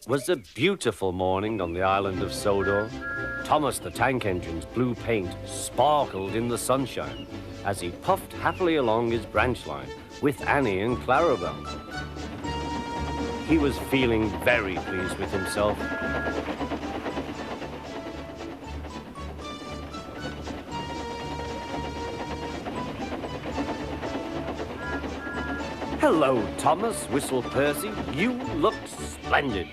It was a beautiful morning on the island of Sodor. Thomas the tank engine's blue paint sparkled in the sunshine as he puffed happily along his branch line with Annie and Clarabelle. He was feeling very pleased with himself. "Hello, Thomas," whistled Percy. "You look splendid."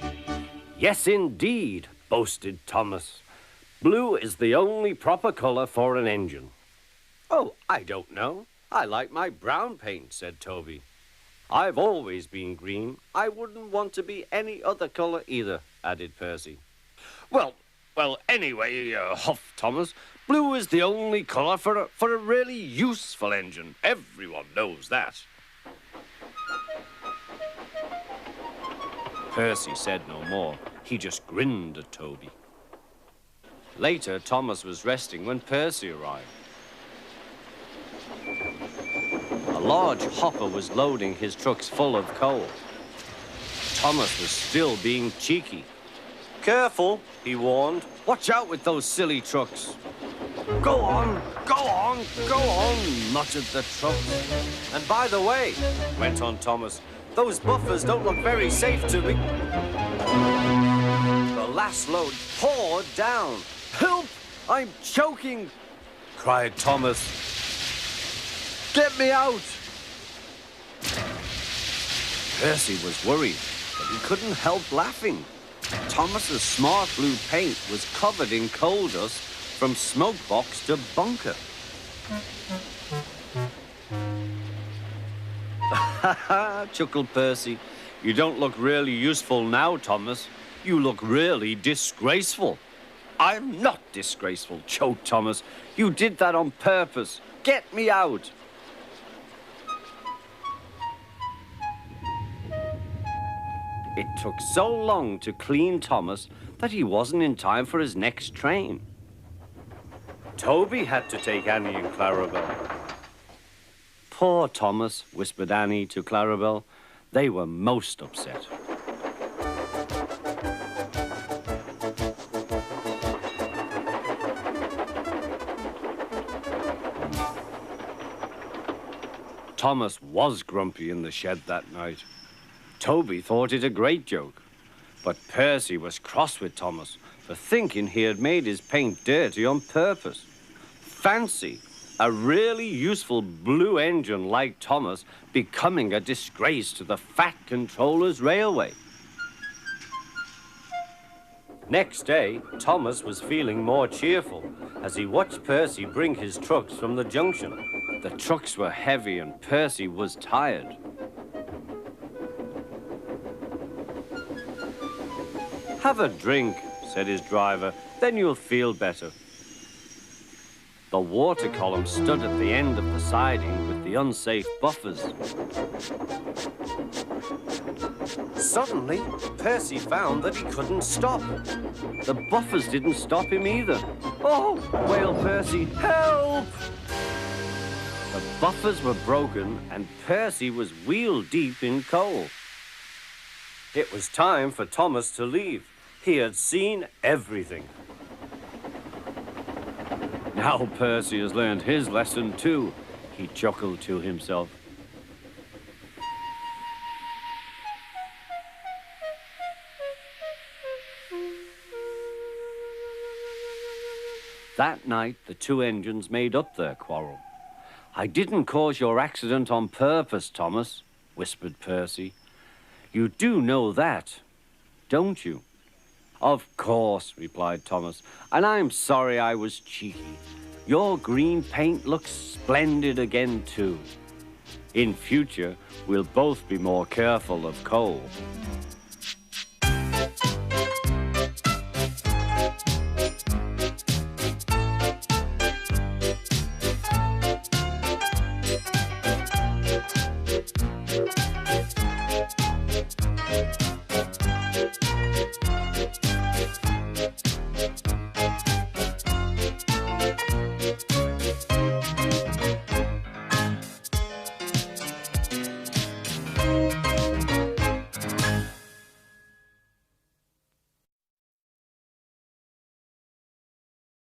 "Yes, indeed," boasted Thomas. "Blue is the only proper colour for an engine." "Oh, I don't know. I like my brown paint," said Toby. "I've always been green. I wouldn't want to be any other colour either," added Percy. Well, anyway, huffed Thomas, "blue is the only colour for a really useful engine. Everyone knows that." Percy said no more. He just grinned at Toby. Later, Thomas was resting when Percy arrived. A large hopper was loading his trucks full of coal. Thomas was still being cheeky. "Careful," he warned. "Watch out with those silly trucks." Go on, go on, go on," muttered the trucks. "And by the way," went on Thomas, "those buffers don't look very safe to me." The last load poured down. "Help! I'm choking!" cried Thomas. "Get me out!" Percy was worried, but he couldn't help laughing. Thomas's smart blue paint was covered in coal dust from smoke box to bunker. "Ha ha," chuckled Percy. "You don't look really useful now, Thomas. You look really disgraceful." "I'm not disgraceful," choked Thomas. "You did that on purpose. Get me out." It took so long to clean Thomas that he wasn't in time for his next train. Toby had to take Annie and Clarabelle. "Poor Thomas," whispered Annie to Clarabelle. They were most upset. Thomas was grumpy in the shed that night. Toby thought it a great joke, but Percy was cross with Thomas for thinking he had made his paint dirty on purpose. Fancy a really useful blue engine like Thomas becoming a disgrace to the Fat Controller's Railway. Next day, Thomas was feeling more cheerful as he watched Percy bring his trucks from the junction. The trucks were heavy and Percy was tired. "Have a drink," said his driver, "then you'll feel better." The water column stood at the end of the siding with the unsafe buffers. Suddenly, Percy found that he couldn't stop. The buffers didn't stop him either. "Oh!" wailed Percy. "Help!" The buffers were broken and Percy was wheel-deep in coal. It was time for Thomas to leave. He had seen everything. "Now Percy has learned his lesson too," he chuckled to himself. That night, the two engines made up their quarrel. "I didn't cause your accident on purpose, Thomas," whispered Percy. "You do know that, don't you?" "Of course," replied Thomas, "and I'm sorry I was cheeky. Your green paint looks splendid again, too. In future, we'll both be more careful of coal."